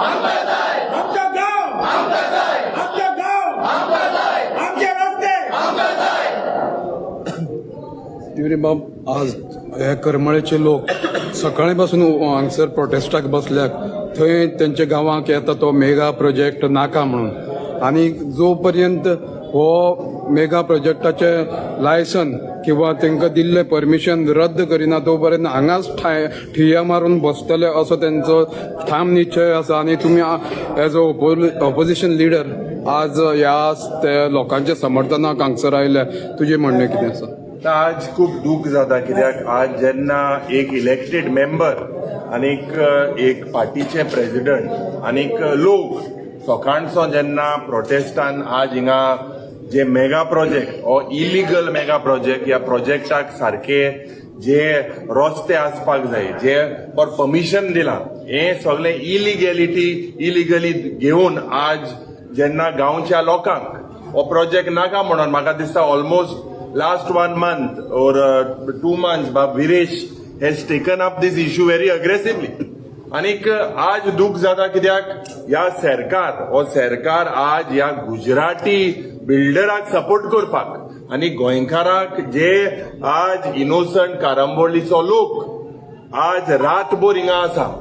आमचं गाव आमचे रस्ते तिवरी बाब आज हे करमळेचे लोक सकाळी पासून हांगसर प्रोटेस्टाक बसल्यात. थंय त्यांच्या गांवांक येता तो मेगा प्रोजेक्ट नाका म्हणून. आणि जो पर्यंत हो मेगा प्रोजेक्टाचे लायसन किंवा तांकां दिल्ले परमिशन रद्द करिना तो पर्यंत हांगाच ठिय्या मारून बसतले असो त्यांचो ठाम निश्चय आसा. आणि तुम्ही एज अ ऑपोजिशन लिडर आज ह्या त्या लोकांच्या समर्थनाक हांगसर आयले, तुजें म्हणणें कितें आसा? आज खूप दुःख जाता कित्याक आज जेन्ना एक इलेक्टेड मेंबर आनीक एक पार्टीचे प्रेसिडेंट आनीक लोक सकाळचो जेन्ना प्रोटेस्टान आज हिंगा जे मेगा प्रोजेक्ट ओ इलिगल मेगा प्रोजेक्ट ह्या प्रोजेक्टाक सारखे जे रस्ते आसपाक जाय जे फॉर परमिशन दिलां हे सगळे इलिगली घेवन आज जेन्ना गांवच्या लोकांक हो प्रोजेक्ट नाका म्हणून म्हाका दिसता almost last 1 month or 2 months Bab Viresh has taken up this issue very aggressively. Anik आज दुख जाता कित्याक ह्या सरकार आज ह्या गुजराती बिल्डराक सपोर्ट करपाक आनी गोंयकाराक जे आज इनोसंट कारांबोळीचो लोक आज रातभर हिंगा आसा.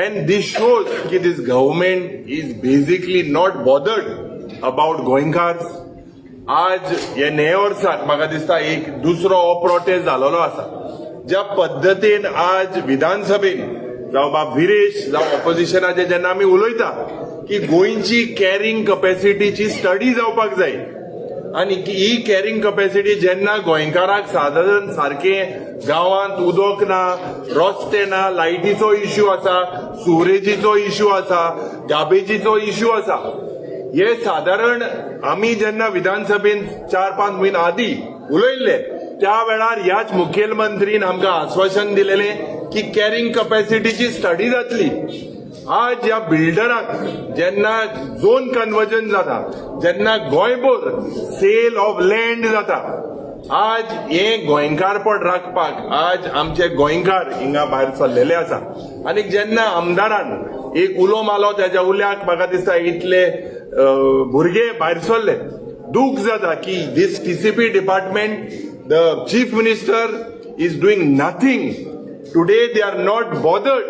And this shows ki this government is basically not bothered about गोंयकार्स. आज हे नये वर्साक म्हाका दिसता एक दुसरो हो प्रोटेस्ट जालोलो आसा. ज्या पद्दतीन आज विधानसभेन जावं बाब विरेश जावं ऑपोजिशनाचे जेन्ना आमी उलयता की गोंयची कॅरिंग कॅपॅसिटीची स्टडी जावपाक जाय आनी ही कॅरिंग कॅपॅसिटी जेन्ना गोंयकाराक सादारण सारखे गांवांत उदक ना, रस्ते ना, लायटीचो इश्यू आसा, सुवरेजीचो इश्यू आसा, गार्बेजीचो इश्यू आसा. हे साधारण आम्ही जेन्ना विधानसभेन 4-5 महिने आधी उलयल्ले त्या वेळार ह्याच मुखेलमंत्रीन आमकां आश्वासन दिलेले की कॅरिंग कॅपॅसिटीची स्टडी जातली. आज ह्या बिल्डराक जेन्ना झोन कन्वर्जन जाता, जेन्ना गोंयभर सेल ऑफ लँड जाता, आज हे गोंयकारपण राखपाक आज आमचे गोंयकार हिंगा भायर सरलेले आसा. आनी जेन्ना आमदारान एक उलो मारलो त्याच्या उल्याक म्हाका दिसता इतले भुरगे भायर सरले. दूख जाता की this TCP department the chief minister is doing nothing. Today they are not bothered.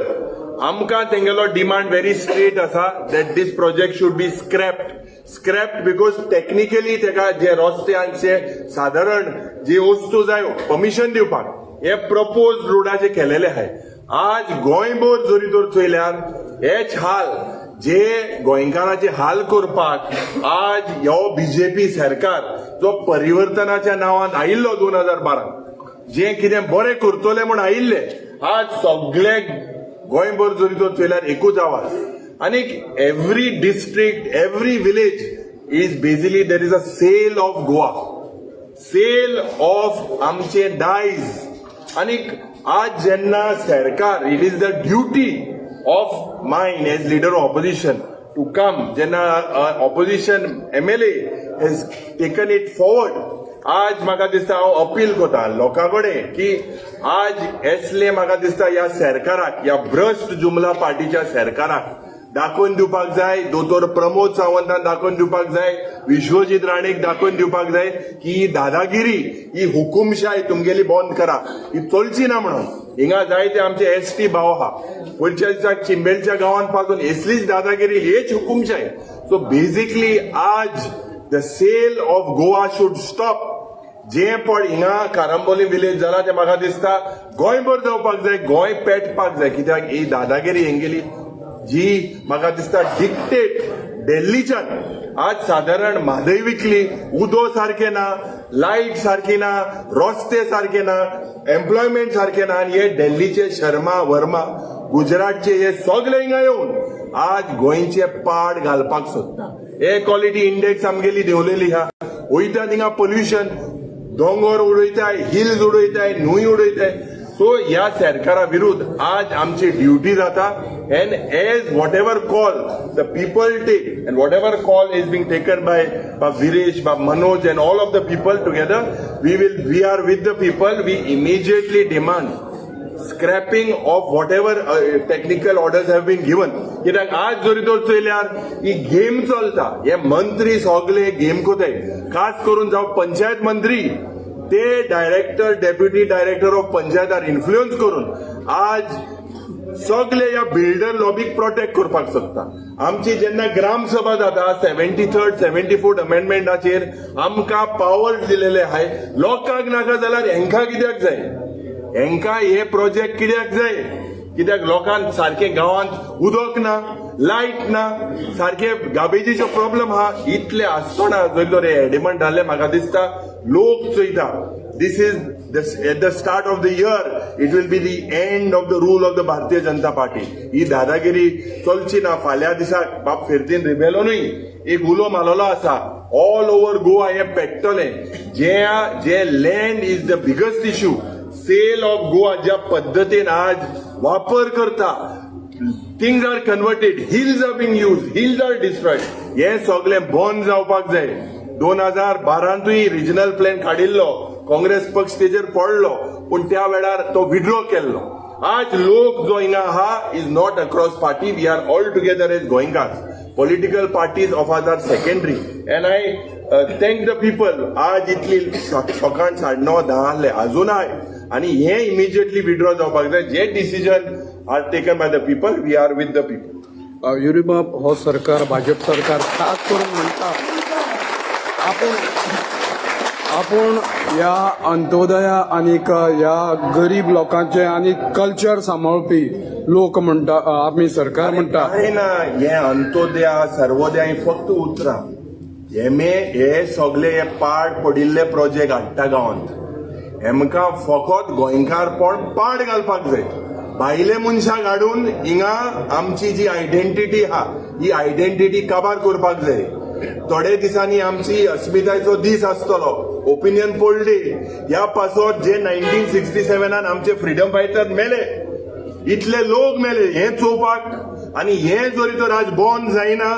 आमकां तेंगेलो डिमांड व्हेरी स्ट्रेट आसा that this project should be scrapped because technically तेका जे रस्त्यांचे साधारण जी वस्तू जाय परमिशन दिवपाक हे प्रपोज रोडाचे केलेले आहाय. आज गोंयभर जरी तर चयल्यार हेच हाल जे गोंयकाराचे हाल करपाक आज ह्यो बीजेपी सरकार जो परिवर्तनाच्या नांवान आयिल्लो 2012 जे कितें बरें करतले म्हूण आयिल्ले आज सगळे गोंयभर जरी तर चयल्यार एकूच आवाज. आनीक every district every village is basically there is a sale of Goa, sale of आमचे डायज. आनीक आज जेन्ना सरकार it is the duty of mine as leader of opposition to come jenna opposition MLA has taken it forward. आज म्हाका दिसता हांव अपील करता लोकांकडे की आज एसले म्हाका दिसता ह्या सरकाराक ह्या भ्रष्ट जुमला पार्टीच्या सरकाराक दाखोवन दिवपाक जाय. दोतोर प्रमोद सावंतान दाखोवन दिवपाक जाय, विश्वजीत राणेक दाखोवन दिवपाक जाय की ही दादागिरी ही हुकुमशाही तुमगेली बंद करा, ही चलची ना म्हणून. हिंगा जायते आमचे एसटी भाव आहा पयलीच्या दिसाक चिंबेलच्या गांवांत पासून असलीच दादागिरी हेच हुकुमशाही. सो बेसिकली आज the sale of Goa should stop. जे पण हिंगा कारांबोली विलेज जाला ते म्हाका दिसता गोंयभर जावपाक जाय, गोंय पेटपाक जाय. कित्याक ही दादागिरी हेंगेली जी म्हाका दिसता डिक्टेट दिल्लीच्यान आज साधारण म्हादयवीतली उदो सारखे ना, लाईट सारखी ना, रस्ते सारखे ना, एम्प्लॉयमेंट सारखे ना. आनी हे दिल्लीचे शर्मा वर्मा गुजरातचे हे सगळे हिंगा येवन आज गोंयचे पाड घालपाक सोदता. एअर क्वॉलिटी इंडेक्स आमगेली देंवलेली हा. वयता थिंगा पोल्युशन, दोंगर उडयताय, हिल्स उडयताय, न्हूय उडयताय. सो ह्या सरकारा विरुद्ध आज आमची ड्युटी जाता. And as whatever call the people take and whatever call is being taken by Viresh, by Manoj and all of the people together, we are with the people. We immediately demand scrapping of whatever technical orders have been given. कित्याक आज जरी तर चयल्यार ही game चलता. हे मंत्री सगळे game कोताय. खास करून जावं पंचायत मंत्री ते डायरेक्टर डेप्युटी डायरेक्टर ऑफ पंचायतार इन्फ्लुअन्स करून आज सगळे या बिल्डर लॉबीक प्रोटेक्ट करपाक सोदता. आमची जेन्ना ग्रामसभा जाता 73rd 74th अमेंडमेंटाचेर आमकां पावर दिलेले आहाय. लोकांक नाका जाल्यार हेंकां कित्याक जाय? हेंकां हे प्रोजेक्ट कित्याक जाय? कित्याक लोकांक सारखे गांवांत उदक ना, लायट ना, सारखे गार्बेजीचो प्रॉब्लेम आहा. इतले आसतना जर तर हे एडिमंट जाल्ले म्हाका दिसता लोक चयता. This is at the start of the year, it will be the end of the rule of the Bharatiya Janata Party. ही दादागिरी चलची ना. फाल्यां दिसाक बाप फिरतीन रिबेलोनूय एक उलो मारलेलो आसा. ऑल ओव्हर गोवा हे पेट्टले. जे land is the biggest issue. Sale of Goa ज्या पद्दतीन आज वापर करता, things are converted, hills are being use, hills are destroyed. हे सगळें बंद जावपाक जाय. 2012 रिजनल प्लॅन काडिल्लो. काँग्रेस पक्ष तेजेर पडलो पण त्या वेळार तो विड्रॉ केल्लो. आज लोक जो हिंगा आहा is not across party. We are all together as Goenkars. Political parties of are are secondary. And I thank the people. आज इतली सकाळ 9:30 जाले अजून आहे आणि हे इमिजिएटली विड्रॉ जावपाक जाय. जे decision are taken by the people, we are with the people. युरीबाब हो सरकार, भाजप सरकार खास करून म्हणटा आपण या अंत्योदया आनीक या गरीब लोकांचे आणि कल्चर सांबाळपी लोक म्हणटा, आमी सरकार म्हणटा. ना हे अंत्योदया सर्वोदया ही फक्त उतरां. हे सगळे हे पाड पडिल्ले प्रोजेक्ट हाडटा गांवांत. हेमकां फकत गोंयकारपण पाड घालपाक जाय. भायले मनशाक हाडून हिंगा आमची जी आयडेंटिटी आहा ही आयडेंटिटी काबार करपाक जाय. थोडे दिसांनी आमची अस्मितायेचो दीस आसतलो, ओपिनियन पोल डे. ह्या पासत जे 1967 आमचे फ्रीडम फायटर मेले, इतले लोक मेले हे चोवपाक. आणि हे जरी तर आज बंद जायना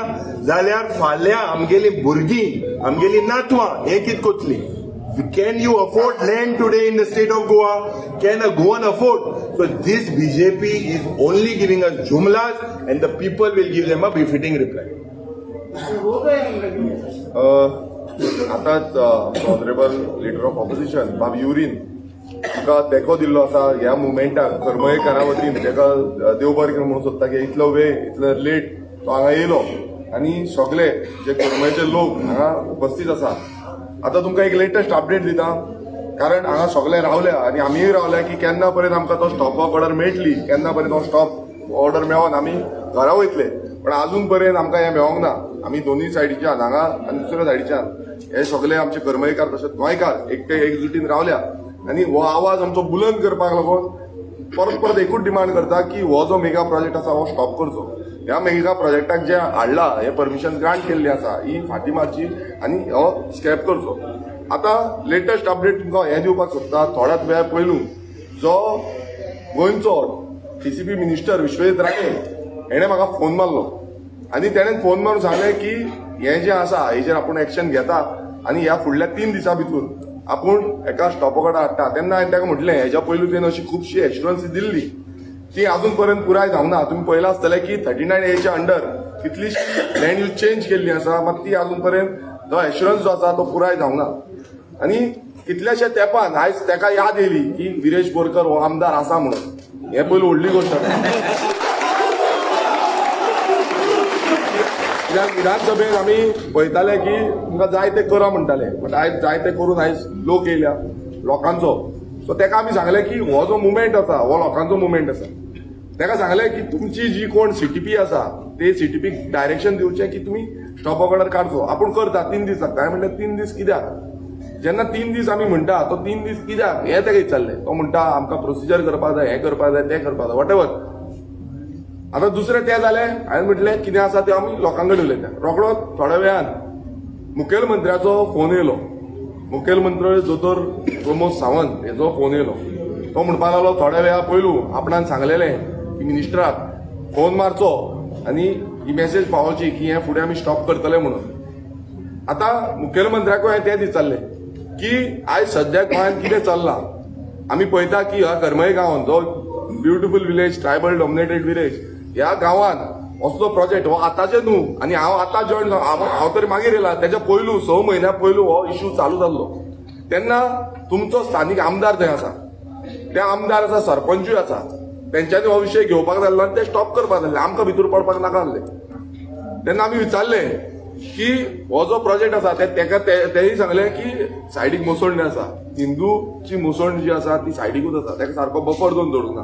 जाल्यार फाल्यां आमगेली भुरगीं, आमगेली नातवां हे कित कोतली? Can you afford land today in the state of Goa? Can a Goan afford? So this BJP is only giving us jumlas and the people will give them a befitting reply. आताच honourable leader of opposition बाब urine तुका तेको दिल्लो आसा ह्या मुवमेंटाक करमयेकारा वतीन. तेका देव बरें करूं म्हणून सोदता की इतलो वेळ इतलो लेट तो हांगा येयलो आनी सगळे जे करमयेचे लोक हांगा उपस्थित आसा. आता तुमकां एक लेटेस्ट अपडेट दिता कारण हांगा सगळे रावल्या आनी आमीय रावल्या की केन्ना पर्यंत आमकां तो स्टॉप ऑर्डर मेळटली, केन्ना पर्यंत तो स्टॉप ऑर्डर मेळोन आमी घरा वयतले. पण अजून पर्यंत आमकां हें मेळोंक ना. आमी दोनूय सायडीच्यान हांगा आनी दुसऱ्या सायडीच्यान हे सगळे आमचे करमयेकार तशेंच गोंयकार एकजुटीन रावल्या आनी हो आवाज आमचो बुलंद करपाक लागून परत परत एकूच डिमांड करता की हो जो मेगा प्रोजेक्ट आसा हो स्टॉप करचो. ह्या मेगा प्रोजेक्टाक जे हाडला हे परमिशन ग्रांट केल्ली आसा ही फाटीं मारची आनी हो स्क्रॅप करचो. आता लेटेस्ट अपडेट तुमकां हें दिवपाक सोदता. थोड्याच वेळा पयलू जो गोंयचो TCP मिनिस्टर विश्वजीत राणे हेणे म्हाका फोन मारलो आनी तेणेन फोन मारून सांगलें की हें जें आसा हेजेर आपूण एक्शन घेता आनी ह्या फुडल्या 3 दिसां भितर आपूण एका स्टॉप ऑर्डर हाडटा. तेन्ना हांवें ताका म्हटलें हेच्या पयलू तेणें अशी खुबशी एश्युरन्स दिल्ली ती अजून पर्यंत पुराय जावना. तुम्ही पळयलां आसतलें की 39A अंडर कितलीशी लँड यूज चेंज केल्ली आसा मात ती अजून पर्यंत जो एश्युरन्स जो आसा तो पुराय जावना. आनी कितल्याशा तेंपान आयज तेका याद येयली की विरेश बोरकर हो आमदार आसा म्हणून. हे पयली व्हडली गोश्ट. कित्याक विधानसभेत आमी पळयताले की तुमकां जाय तें करा म्हणटाले बट आयज जाय तें करून आयज लोक येयल्या लोकांचो. सो तेका आमी सांगलें की हो जो मुवमेंट आसा हो लोकांचो मुवमेंट आसा. तेका सांगलें की तुमची जी कोण CTP आसा ते CTPक डायरेक्शन दिवचें की तुमी स्टॉप ऑर्डर काडचो. आपूण करता 3 दीस लागता. हांवें म्हणलें 3 दीस कित्याक? जेन्ना 3 दीस आमी म्हणटा तो 3 दीस कित्याक हें तेका विचारलें. तो म्हणटा आमकां प्रोसिजर करपाक जाय, हें करपाक जाय, तें करपाक जाय, वॉट एवर. आतां दुसरें तें जालें. हांवें म्हटलें कितें आसा तें आमी लोकां कडेन उलयता. रोखडोच थोड्या वेळान मुखेलमंत्र्याचो फोन येयलो. मुखेलमंत्री दोतोर प्रमोद सावंत हेजो फोन येयलो. तो म्हणपाक लागलो थोड्या वेळा पयलू आपणान सांगलेलें की मिनिस्टराक फोन मारचो आनी ही मेसेज पावोवची की हें फुडें आमी स्टॉप करतले म्हणून. आतां मुखेलमंत्र्याकूय हांवें तें दिसतालें की आयज सद्या गोंयांत कितें चल्लां. आमी पळयता की ह्या करमये गांवांत जो beautiful village, tribal dominated village, ह्या गांवांत असलो प्रोजेक्ट हो आतांचे न्हू, आनी हांव आतां जॉईन हांव तरी मागीर येयला, तेच्या पयलू 6 म्हयन्या पयलू हो इश्यू चालू जाल्लो. तेन्ना तुमचो स्थानीक आमदार थंय आसा, ते आमदार आसा, सरपंचूय आसा, तेंच्यांनी हो विशय घेवपाक जाल्लो आनी ते स्टॉप करपाक जाल्ले, आमकां भितर पडपाक नाका आसले. तेन्ना आमी विचारलें की हो जो प्रोजेक्ट आसा तेही सांगलें की सायडीक मुसोंड आसा, हिंदूची मुसोंड जी आसा ती सायडीकूच आसा, तेका सारको बफर झोन दवरूंक ना,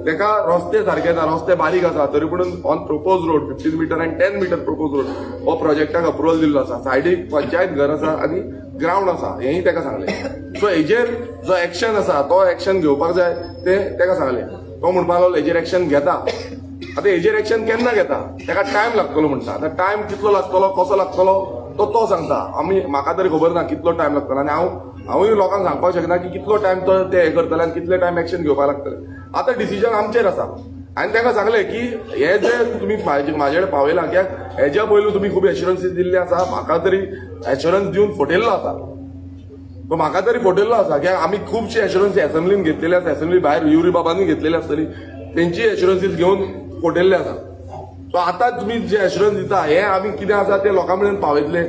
तेका रस्ते सारके ना, रस्ते बारीक आसा, तरी पूण ऑन प्रोपोज रोड 15 मीटर आनी 10 मीटर प्रोपोज रोड हो प्रोजेक्टाक अप्रुवल दिल्लो आसा, सायडीक पंचायत घर आसा आनी ग्राउंड आसा, हेंय तेका सांगलें. सो हेजेर जो एक्शन आसा तो एक्शन घेवपाक जाय ते तेका सांगलें. तो म्हणपाक लागलो हेजेर एक्शन घेता. आता हेजेर एक्शन केन्ना घेता, तेका टायम लागतलो म्हणटा. आता टायम कितलो लागतलो, कसो लागतलो तो सांगता. म्हाका तरी खबर ना कितलो टायम लागतलो, आनी हांवूय लोकांक सांगपाक शकना की कितलो टायम तो ते हे करतले आनी कितले टायम एक्शन घेवपाक लागतले. आता डिसिजन आमचेर आसा. हांवें तांकां सांगलें की हे जे तुमी म्हाजे कडेन पावयलां, कित्याक हेज्या पयलू तुमी खूब एश्युरन्सीस दिल्ले आसा, म्हाका तरी एश्युरन्स दिवन फटयल्लो आसा. तो म्हाका तरी फटयल्लो आसा, कित्याक आमी खुबशे एश्युरन्स एसेंब्लीन घेतलेले आसा, एसेंब्ली भायर युरी बाबांनी घेतलेली आसतली, तेंची एश्युरन्सीस घेवन फटयल्ले आसा. सो आतां तुमी जे एश्युरन्स दिता हे आमी कितें आसा ते लोकां मेरेन पावयतले.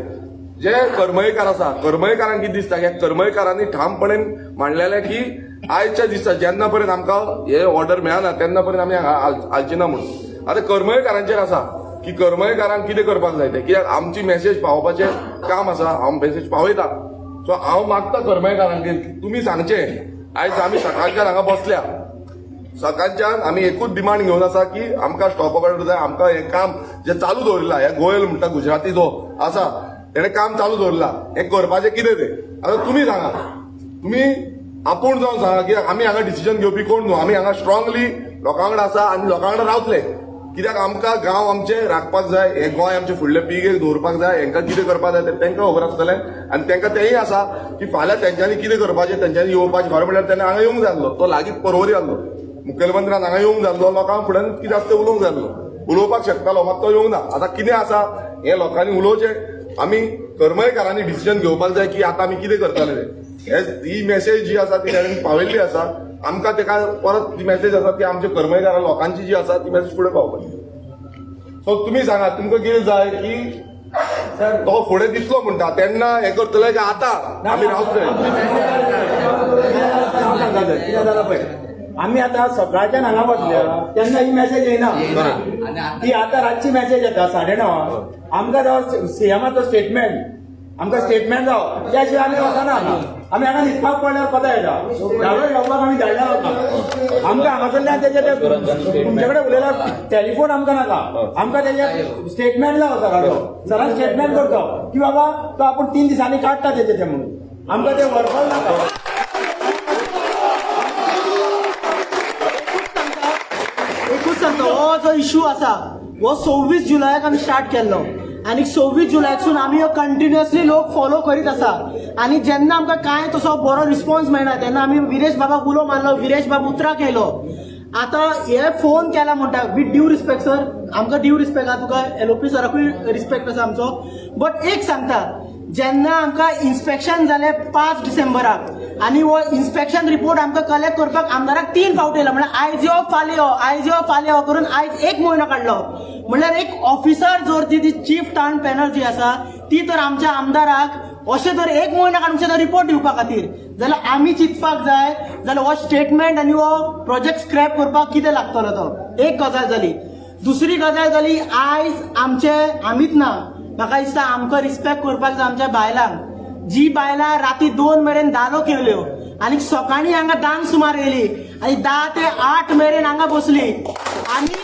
जे करमयेकार आसा, करमयेकारांक कितें दिसता, कित्याक करमयेकारांनी ठामपणान मांडलेलें की आयच्या दिसा जेन्ना पर्यंत आमकां हे ऑर्डर मेळना तेन्ना पर्यंत आमी हालची ना म्हणून. आतां करमयेकारांचेर आसा की करमयेकारांक कितें करपाक जाय तें, कित्याक आमची मेसेज पावोवपाचें काम आसा, हांव मेसेज पावयता. सो हांव मागता करमयेकारांक तुमी सांगचें, आयज आमी सकाळच्यान हांगा बसल्या, सकाळच्यान आमी एकूच डिमांड घेवन आसा की आमकां स्टॉप ऑर्डर जाय, आमकां हें काम जे चालू दवरला, हे गोयल म्हणटा गुजराती जो आसा तेणें काम चालू दवरला, हें करपाचें कितें तें. आतां तुमी सांगा, तुमी आपूण जावन सांगा, कित्याक आमी हांगा डिसिजन घेवपी कोण न्हू, आमी हांगा स्ट्रॉंगली लोकां कडेन आसा आनी लोकां कडेन रावतले. कित्याक आमकां गांव आमचे राखपाक जाय, हे गोंय आमचे फुडले पिळगेक दवरपाक जाय, हेंकां कितें करपाक जाय तें तेंकां खबर आसतलें. आनी तेंकां तेंय आसा की फाल्यां तेंच्यांनी कितें करपाचें, तेंच्यांनी येवपाचें. खरें म्हणल्यार तेणें हांगा येवंक जाय आसलो, तो लागीं पर्वरी आसलो, मुखेलमंत्र्यान हांगा येवंक जाय आसलो, लोकांक फुड्यान कितें आसता तें उलोवंक जाय आसलो, उलोवपाक शकतालो, मात तो येवंक ना. आतां कितें आसा हें लोकांनी उलोवचें. आमी करमयकारांनी डिसिजन घेवपाक जाय की आतां आमी कितें करतले तें. ही मेसेज जी आसा ती ताणें पावयल्ली आसा, आमकां तेका परत ती मेसेज आसा ती आमच्या करमयकारां लोकांची जी आसा ती मेसेज फुडें पावपाची. सो तुमी सांगात तुमकां कितें जाय की तो फुडें दिसलो म्हणटा तेन्ना हें करतले की आतां आमी रावतले. कितें जालां पळय, आमी आतां सकाळच्यान हांगा बसल्या तेन्ना ही मेसेज येयना, ती आतां रातची मेसेज येता 9:30. आमकां जावं सीएमाचो स्टेटमेंट, आमकां स्टेटमेंट जावं त्या शिवाय आमी वचना. आमी हांगा न्हिदपाक पडल्यार कोता येता, धाडो येवपाक आमी धाडल्या वता. आमकां हांगासरल्यान तेजे तुमचे कडेन उलयल्यार टॅलिफोन आमकां नाका, आमकां तेजे स्टेटमेंट जावं सकाळचो. सरान स्टेटमेंट करता की बाबा तो आपूण 3 दिसांनी काडटा तेजे म्हणून, आमकां ते व्हरपाक नाका. एकूच सांगता, हो जो इश्यू आसा हो 26 जुलयाक आमी स्टार्ट केल्लो आनी 26 जुलयासून आमी हो कंटिन्युअसली लोक फॉलो करीत आसा. आनी जेन्ना आमकां कांय तसो बरो रिस्पॉन्स मेळना तेन्ना आमी विरेश बाबाक उलो मारलो, विरेश बाब उतराक येयलो. आतां हे फोन केला म्हणटा विथ ड्यू रिस्पेक्ट सर, आमकां ड्यू रिस्पेक्ट आहा, तुका एलओपी सराकूय रिस्पेक्ट आसा आमचो. बट एक सांगता, जेन्ना आमकां इन्स्पेक्शन जालें 5 डिसेंबराक आनी हो इन्स्पेक्शन रिपोर्ट आमकां कलेक्ट करपाक आमदाराक 3 फावट येयला, म्हळ्यार आयज यो फाल्यां यो, आयज यो फाल्यां यो करून आयज 1 म्हयनो काडलो. म्हळ्यार एक ऑफिसर जर ती चीफ टाउन प्लॅनर जी आसा ती तर आमच्या आमदाराक अशें जर 1 म्हयनो काडून रिपोर्ट दिवपा खातीर, जाल्यार आमी चिंतपाक जाय जाल्यार हो स्टेटमेंट आनी हो प्रोजेक्ट स्क्रॅप करपाक कितें लागतलो तो. एक गजाल जाली. दुसरी गजाल जाली, आयज आमचे आमीच ना, म्हाका दिसता आमकां रिस्पेक्ट करपाक जाय आमच्या बायलांक. जी बायलां राती 2 मेरेन धालो केल्यो आनी सकाळीं हांगा दान सुमार येयली आनी 10 ते 8 मेरेन हांगा बसली. आनी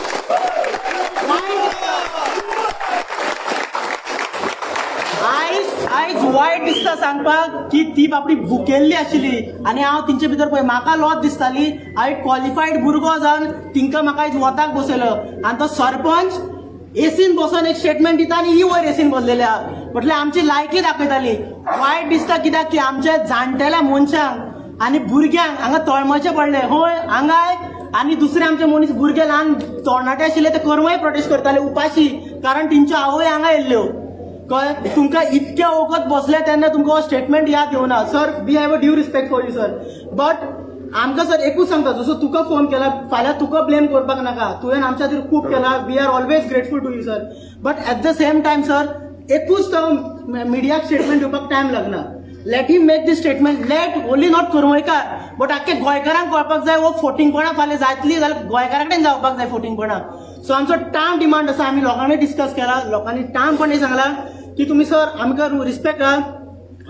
आयज वायट दिसता सांगपाक की ती बाबडी भुकेल्ली आशिल्ली आनी हांव तेंचे भितर पळय म्हाका लॉज दिसताली. हांव एक क्वॉलिफायड भुरगो जावन तिंका म्हाका आयज वताक बसयलो आनी तो सरपंच एसीन बसून एक स्टेटमेंट दिता आनी ही वयर एसीन बसलेली आहा. म्हटल्यार आमची लायकी दाखयताली. वायट दिसता कित्याक की आमच्या जाणटेल्या मनशांक आनी भुरग्यांक हांगा तळमळचें पडलें. होय हांगाय आनी दुसरे आमचे मनीस भुरगे ल्हान तरणाटे आशिल्ले ते करमय प्रोटेस्ट करताले उपाशी, कारण तेंच्यो आवय हांगा येयल्ल्यो. कळ्ळें, तुमकां इतके वखत बसले तेन्ना तुमकां हो स्टेटमेंट याद येवना. Sir we have a due respect for you sir, but आमकां सर एकूच सांगता, जसो तुका फोन केला फाल्यां तुका ब्लेम करपाक नाका, तुवें आमच्या खातीर खूब केला, we are always grateful to you sir. But at the same time sir एकूच तो मिडियाक स्टेटमेंट दिवपाक टायम लागना. Let him make this statement, let only not कुरमयकार बट आख्या गोंयकारांक कळपाक जाय वो फोटिंगपणां फाल्यां जातली जाल्यार गोंयकारा कडेन जावपाक जाय फोटिंगपणां. सो आमचो टाम डिमांड आसा, आमी लोकांनी डिस्कस केला, लोकांनी टामपणे सांगला की तुमी सर आमकां रिस्पेक्ट आहा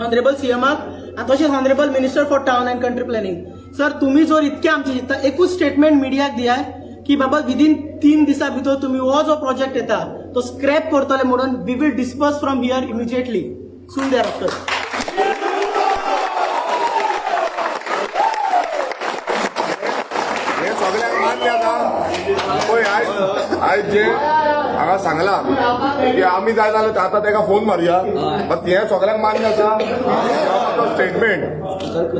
ऑनरेबल सीएमाक आनी तशेंच honourable minister for town and country planning. Sir तुमी जर इतके आमचे चिंतता एकूच स्टेटमेंट मिडियाक दियाय की बाबा विदीन 3 दिसां भितर तुमी हो जो प्रोजेक्ट येता तो स्क्रॅप करतले म्हणून we will disperse from here immediately soon thereafter. हे सगळ्यांक मान्य आसा पळय. आयज जे हांगा सांगला की आमी जाय जाल्यार आतां ताका फोन मारया, बट हे सगळ्यांक मान्य आसा स्टेटमेंट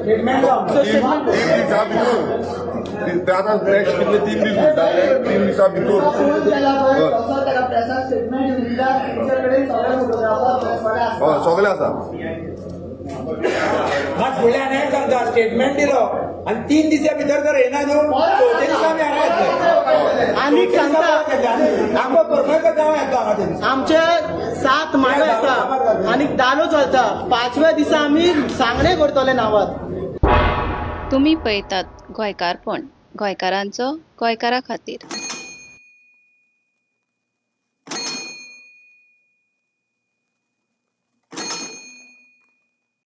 3 दिसां भितर. आतां नेक्स्ट कितले 3 दीस उरता, 3 दिसां भितर सगळे आसा. मात फुडल्यान हें सांगता स्टेटमेंट दिलो आनी 3 दिसां भितर जर येना न्हू चवथे दिसा आमी हांगा येतले. आनीक सांगता आमकां करमयकर जावं येता हांगा ते दिसा. आमचे 7 माडे आसा आनी धालो चलता. 5व्या दिसा आमी सांगणे करतले नांवात. तुम्ही पळयतात गोंयकारपण, गोंयकारांचो गोंयकारा खातीर.